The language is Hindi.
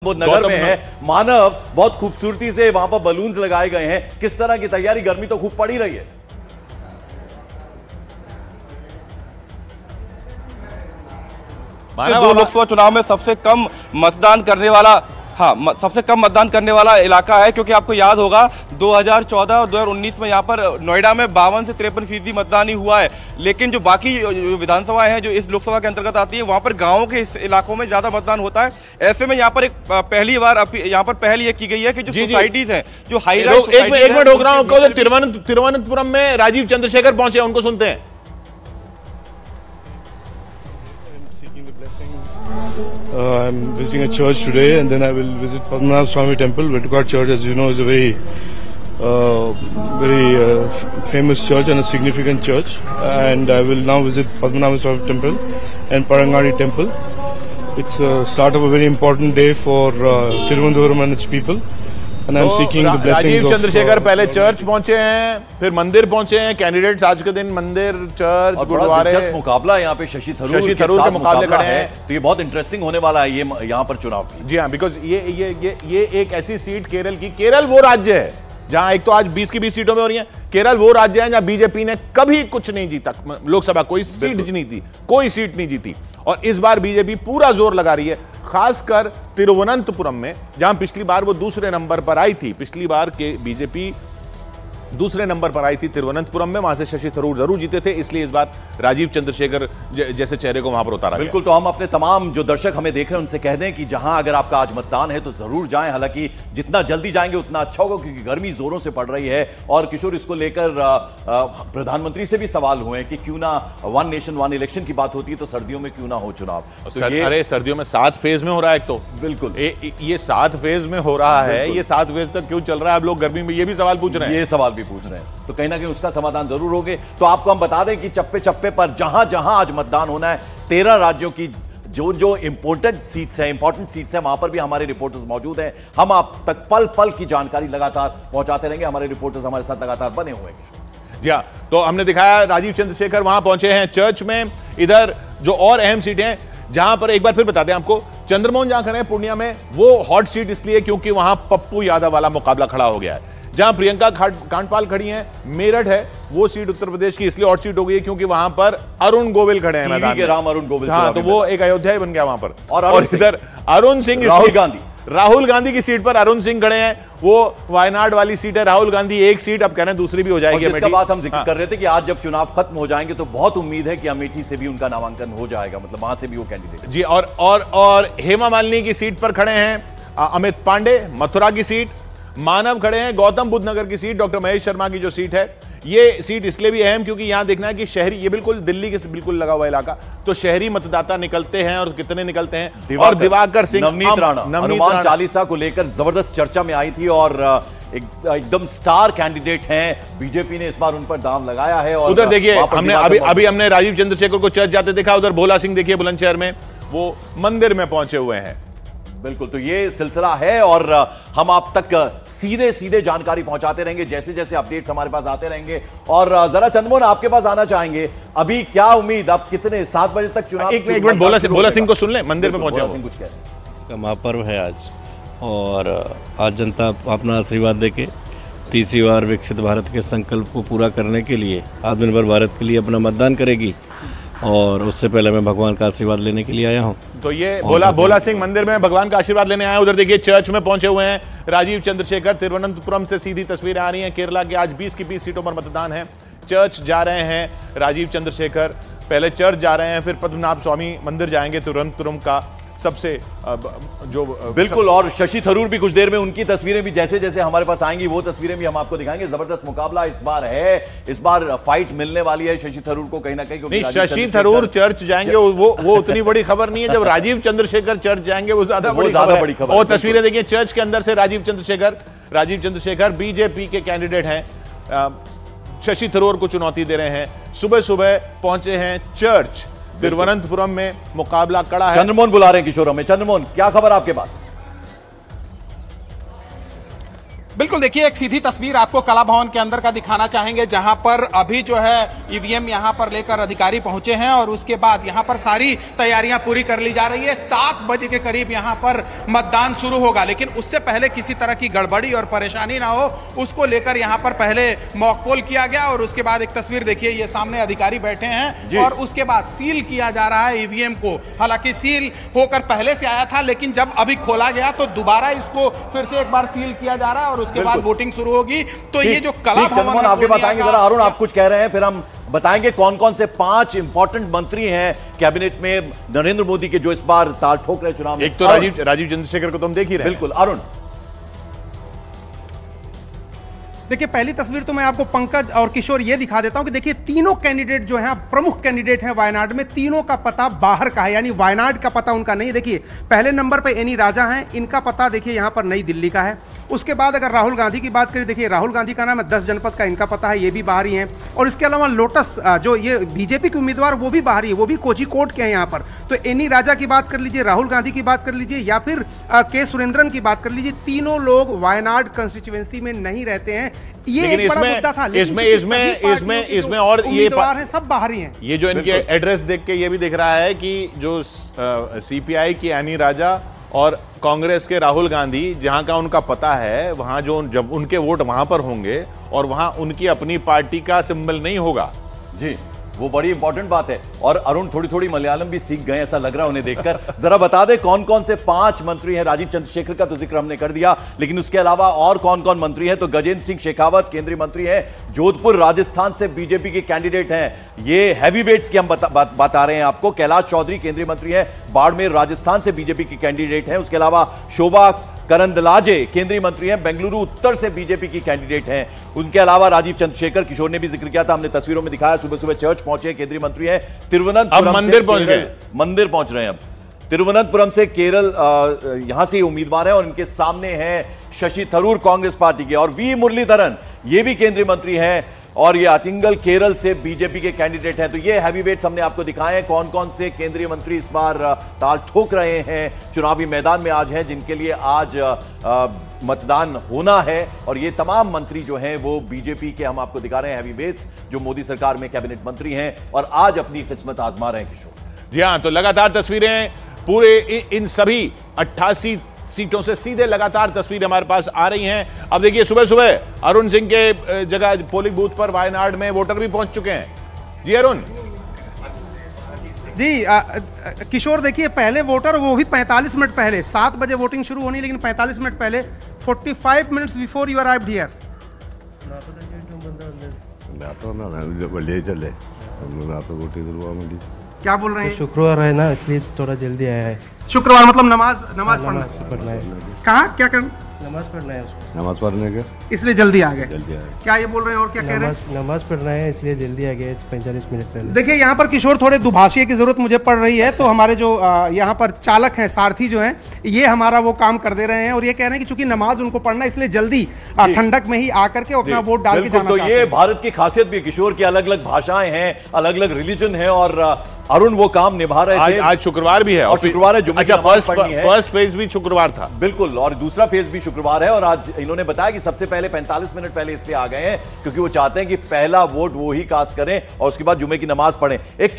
नगर में है मानव, बहुत खूबसूरती से वहां पर बलून्स लगाए गए हैं। किस तरह की तैयारी? गर्मी तो खूब पड़ी रही है। दो लोकसभा चुनाव में सबसे कम मतदान करने वाला सबसे कम मतदान करने वाला इलाका है, क्योंकि आपको याद होगा 2014 और 2019 में यहाँ पर नोएडा में 52 से 53% मतदान ही हुआ है। लेकिन जो बाकी विधानसभाएं हैं जो इस लोकसभा के अंतर्गत आती है, वहाँ पर गाँवों के इस इलाकों में ज़्यादा मतदान होता है। ऐसे में यहाँ पर एक पहली बार यहाँ पर पहल ये की गई है कि जो सोसाइटीज हैं, जो हाई राइज, एक मिनट रोक रहा हूँ। तिरुवनंतपुरम में राजीव चंद्रशेखर पहुंचे, उनको सुनते हैं। I'm visiting a church today, and then I will visit Padmanabh Swami Temple. Vetukad Church, as you know, is a very famous church and a significant church. And I will now visit Padmanabh Swami Temple and Parangari Temple. It's the start of a very important day for Tiruvandhuram and its people. And I'm seeking the blessings Rajiv Chandrashekhar पहले चर्च पहुंचे हैं, फिर मंदिर पहुंचे हैं। कैंडिडेट्स आज के दिन मंदिर, चर्च, गुरुद्वारे, मुकाबला यहाँ पे शशि थरूर के मुकाबले खड़े हैं। तो ये बहुत इंटरेस्टिंग होने वाला है ये यहाँ पर चुनाव। जी हाँ, बिकॉज ये एक ऐसी सीट केरल वो राज्य है जहां एक तो आज 20 की 20 सीटों में हो रही है। केरल वो राज्य है जहां बीजेपी ने कभी कुछ नहीं जीता, लोकसभा कोई सीट नहीं थी, कोई सीट नहीं जीती। और इस बार बीजेपी पूरा जोर लगा रही है, खासकर तिरुवनंतपुरम में, जहां पिछली बार वो दूसरे नंबर पर आई थी। पिछली बार के बीजेपी दूसरे नंबर पर आई थी तिरुवनंतपुरम में, वहां से शशि थरूर जरूर जीते थे। इसलिए इस बार राजीव चंद्रशेखर जैसे चेहरे को वहां पर उतारा। बिल्कुल, तो हम अपने तमाम जो दर्शक हमें देख रहे हैं उनसे कह दें कि जहां अगर आपका आज मतदान है तो जरूर जाएं। हालांकि जितना जल्दी जाएंगे उतना अच्छा होगा, क्योंकि गर्मी जोरों से पड़ रही है। और किशोर, इसको लेकर प्रधानमंत्री से भी सवाल हुए कि क्यों ना वन नेशन वन इलेक्शन की बात होती है तो सर्दियों में क्यों ना हो चुनाव। तो अरे सर्दियों में 7 फेज में हो रहा है। एक तो बिल्कुल ये 7 फेज में हो रहा है, ये 7 फेज तक क्यों चल रहा है? आप लोग गर्मी में ये भी सवाल पूछ रहे हैं, ये सवाल भी पूछ रहे हैं, तो कहीं ना कहीं उसका समाधान जरूर होगे। तो आपको हम बता दें कि चप्पे चप्पे पर जहां जहां आज मतदान होना है, 13 राज्यों की जो इंपोर्टेंट सीट्स हैं वहां पर भी हमारे रिपोर्टर्स मौजूद हैं। हम आप तक पल पल की जानकारी लगातार पहुंचाते रहेंगे। हमारे रिपोर्टर्स हमारे साथ लगातार बने हुए हैं। जी हाँ, तो हमने दिखाया राजीव चंद्रशेखर वहां पहुंचे हैं चर्च में। इधर जो और अहम सीटें हैं, जहां पर एक बार फिर बता दें आपको, चंद्रमोहन जहां खड़े हैं पूर्णिया में, वो हॉट सीट इसलिए क्योंकि वहां पप्पू यादव वाला मुकाबला खड़ा हो गया है। जहां प्रियंका कांडपाल खड़ी हैं, मेरठ है, वो सीट उत्तर प्रदेश की इसलिए हॉट सीट हो गई है क्योंकि वहां पर अरुण गोविल खड़े हैं मैदान में। राम अरुण गोविल, हाँ, तो वो एक अयोध्या ही बन गया वहां पर। और इधर अरुण सिंह, राहुल गांधी की सीट पर अरुण सिंह खड़े हैं। वो वायनाड वाली सीट है, राहुल गांधी एक सीट, अब कह रहे हैं दूसरी भी हो जाएगी। जिसका बात हम जिक्र कर रहे थे कि आज जब चुनाव खत्म हो जाएंगे तो बहुत उम्मीद है कि अमेठी से भी उनका नामांकन हो जाएगा, मतलब वहां से भी वो कैंडिडेट। जी, और हेमा मालिनी की सीट पर खड़े हैं अमित पांडे, मथुरा की सीट। मानव खड़े हैं गौतम बुद्ध नगर की सीट, डॉक्टर महेश शर्मा की जो सीट है। ये सीट इसलिए भी अहम क्योंकि यहां देखना है कि शहरी, ये बिल्कुल दिल्ली के बिल्कुल लगा हुआ इलाका, तो शहरी मतदाता निकलते हैं और कितने निकलते हैं। और दिवाकर सिंह, नवनीत राणा, हनुमान चालीसा को लेकर जबरदस्त चर्चा में आई थी और एकदम स्टार कैंडिडेट हैं। बीजेपी ने इस बार उन पर दांव लगाया है। और उधर देखिए, हमने अभी हमने राजीव चंद्रशेखर को चर्च जाते देखा। उधर भोला सिंह देखिए बुलंदशहर में, वो मंदिर में पहुंचे हुए हैं। बिल्कुल, तो ये सिलसिला है और हम आप तक सीधे जानकारी पहुंचाते रहेंगे जैसे जैसे अपडेट्स हमारे पास आते रहेंगे। और जरा चंद्रमोहन, आपके पास आना चाहेंगे, अभी क्या उम्मीद, अब कितने 7 बजे तक चुनाव? एक मिनट, भोला सिंह को सुन ले, मंदिर में पहुंचे हैं। कुछ कह रहे हैं। महापर्व है आज, और आज जनता अपना आशीर्वाद देके तीसरी बार विकसित भारत के संकल्प को पूरा करने के लिए आत्मनिर्भर भारत के लिए अपना मतदान करेगी। और उससे पहले मैं भगवान का आशीर्वाद लेने के लिए आया हूं। तो ये भोला सिंह मंदिर में भगवान का आशीर्वाद लेने आए। उधर देखिए चर्च में पहुंचे हुए हैं राजीव चंद्रशेखर। तिरुवनंतपुरम से सीधी तस्वीरें आ रही हैं। केरला के आज 20 की 20 सीटों पर मतदान है। चर्च जा रहे हैं राजीव चंद्रशेखर, पहले चर्च जा रहे हैं, फिर पद्मनाभ स्वामी मंदिर जाएंगे, तिरुवनंतपुरम का सबसे जो बिल्कुल। और शशि थरूर भी कुछ देर में, उनकी तस्वीरें भी जैसे जैसे हमारे पास आएंगी वो तस्वीरें भी हम आपको दिखाएंगे। जबरदस्त मुकाबला इस बार है, इस बार फाइट मिलने वाली है शशि थरूर को कहीं ना कहीं। नहीं, शशि थरूर चर्च जाएंगे वो उतनी बड़ी खबर नहीं है। जब राजीव चंद्रशेखर चर्च जाएंगे वो ज्यादा बड़ी खबर। और तस्वीरें देखिए चर्च के अंदर से राजीव चंद्रशेखर बीजेपी के कैंडिडेट हैं, शशि थरूर को चुनौती दे रहे हैं। सुबह सुबह पहुंचे हैं चर्च। तिरुवनंतपुरम में मुकाबला कड़ा है। चंद्रमोहन बुला रहे हैं किशोर हमें। चंद्रमोहन, क्या खबर आपके पास? बिल्कुल, देखिए एक सीधी तस्वीर आपको कला भवन के अंदर का दिखाना चाहेंगे, जहां पर अभी जो है ईवीएम यहां पर लेकर अधिकारी पहुंचे हैं और उसके बाद यहां पर सारी तैयारियां पूरी कर ली जा रही है। 7 बजे के करीब यहां पर मतदान शुरू होगा, लेकिन उससे पहले किसी तरह की गड़बड़ी और परेशानी ना हो उसको लेकर यहां पर पहले मॉक पोल किया गया और उसके बाद एक तस्वीर देखिए, ये सामने अधिकारी बैठे हैं और उसके बाद सील किया जा रहा है ईवीएम को। हालांकि सील होकर पहले से आया था, लेकिन जब अभी खोला गया तो दोबारा इसको फिर से एक बार सील किया जा रहा है और उसके बाद वोटिंग शुरू होगी। तो ये जो कला भवन आपके बताएंगे जरा, अरुण आप कुछ कह रहे हैं, फिर हम बताएंगे कौन कौन से 5 इंपॉर्टेंट मंत्री हैं कैबिनेट में नरेंद्र मोदी के जो इस बार ताल ठोक रहे चुनाव में। एक तो राजीव चंद्रशेखर को तुम देख ही रहे। बिल्कुल अरुण, देखिए पहली तस्वीर तो मैं आपको पंकज और किशोर ये दिखा देता हूं कि देखिए तीनों कैंडिडेट जो हैं प्रमुख कैंडिडेट हैं वायनाड में, तीनों का पता बाहर का है, यानी वायनाड का पता उनका नहीं। देखिए पहले नंबर पे एनी राजा हैं, इनका पता देखिए यहां पर नई दिल्ली का है। उसके बाद अगर राहुल गांधी की बात करें, देखिए राहुल गांधी का नाम है, 10 जनपद का इनका पता है, ये भी बाहरी हैं। और इसके अलावा लोटस जो ये बीजेपी के उम्मीदवार वो भी बाहरी है, वो भी कोझिकोड के हैं यहाँ पर। तो एनी राजा की बात कर लीजिए, राहुल गांधी की बात कर लीजिए या फिर के सुरेंद्रन की बात कर लीजिए, तीनों लोग वायनाड कंस्टिट्यूएंसी में नहीं रहते हैं। ये एक बड़ा मुद्दा था, इसमें और ये है सब बाहरी हैं। ये जो इनके एड्रेस देख के ये भी दिख रहा है कि जो सीपीआई की एनी राजा और कांग्रेस के राहुल गांधी जहां का उनका पता है, वहां जो जब उनके वोट वहां पर होंगे और वहां उनकी अपनी पार्टी का सिंबल नहीं होगा। जी वो बड़ी इंपॉर्टेंट बात है। और अरुण थोड़ी मलयालम भी सीख गए ऐसा लग रहा है उन्हें देखकर। जरा बता दे कौन कौन से 5 मंत्री हैं। राजीव चंद्रशेखर का तो जिक्र हमने कर दिया, लेकिन उसके अलावा और कौन कौन मंत्री हैं? तो गजेंद्र सिंह शेखावत केंद्रीय मंत्री हैं, जोधपुर राजस्थान से बीजेपी के कैंडिडेट हैं। ये हैवी वेट्स की हम बता रहे हैं आपको। कैलाश चौधरी केंद्रीय मंत्री हैं, बाड़मेर राजस्थान से बीजेपी के कैंडिडेट हैं। उसके अलावा शोभा करंदलाजे केंद्रीय मंत्री हैं, बेंगलुरु उत्तर से बीजेपी की कैंडिडेट हैं। उनके अलावा राजीव चंद्रशेखर, किशोर ने भी जिक्र किया था, हमने तस्वीरों में दिखाया, सुबह सुबह चर्च पहुंचे, केंद्रीय मंत्री हैं। तिरुवनंतपुरम मंदिर पहुंच गए, मंदिर पहुंच रहे हैं अब। तिरुवनंतपुरम से केरल यहां से उम्मीदवार हैं और इनके सामने हैं शशि थरूर कांग्रेस पार्टी के, और वी मुरलीधरन ये भी केंद्रीय मंत्री हैं, और ये आटिंगल केरल से बीजेपी के कैंडिडेट हैं। तो ये हैवीवेट्स हमने आपको दिखाए हैं, कौन कौन से केंद्रीय मंत्री इस बार ताल ठोक रहे हैं, चुनावी मैदान में आज हैं, जिनके लिए आज मतदान होना है। और ये तमाम मंत्री जो हैं वो बीजेपी के हम आपको दिखा रहे हैं हैवीवेट्स, जो मोदी सरकार में कैबिनेट मंत्री हैं और आज अपनी किस्मत आजमा रहे हैं। किशोर जी हां, तो लगातार तस्वीरें पूरे इन सभी 88 सीटों से सीधे लगातार तस्वीरें हमारे पास आ रही हैं। अब देखिए सुबह सुबह अरुण सिंह के जगह पोलिंग बूथ पर वायनाड में वोटर भी पहुंच चुके हैं। जी अरुण। जी किशोर, देखिए पहले वोटर वो भी 45 मिनट पहले, 7 बजे वोटिंग शुरू होनी, लेकिन 45 मिनट पहले 45 minutes before you arrived here. क्या बोल रहे हैं? शुक्रवार है ना, इसलिए थोड़ा जल्दी आया है। शुक्रवार मतलब नमाज पढ़ना है। कहाँ क्या कर? नमाज पढ़ना है, नमाज पढ़ने के इसलिए जल्दी आ गए। क्या ये बोल रहे हैं और क्या कह रहे हैं? नमाज पढ़ना है इसलिए जल्दी आ गए 45 मिनट पहले। देखिए यहाँ पर किशोर थोड़े दुभाषिये की जरूरत मुझे पड़ रही है, तो हमारे जो यहाँ पर चालक हैं, सारथी जो हैं, ये हमारा वो काम कर दे रहे हैं और ये कह रहे हैं कि चूंकि नमाज उनको पढ़ना है इसलिए जल्दी ठंडक में ही आकर के अपना वोट डाल के जाना। तो ये भारत की खासियत भी किशोर की, अलग अलग भाषाएं हैं, अलग अलग रिलीजन है, और अरुण वो काम निभा रहे थे। आज शुक्रवार भी है और शुक्रवार है, अच्छा फर्स्ट फेज भी शुक्रवार था। बिल्कुल, और दूसरा फेज भी शुक्रवार है। और आज इन्होंने बताया कि सबसे पहले 45 मिनट पहले इसलिए आ गए हैं क्योंकि वो चाहते हैं कि पहला वोट वो ही कास्ट करें और उसके बाद जुमे की नमाज पढ़ें। एक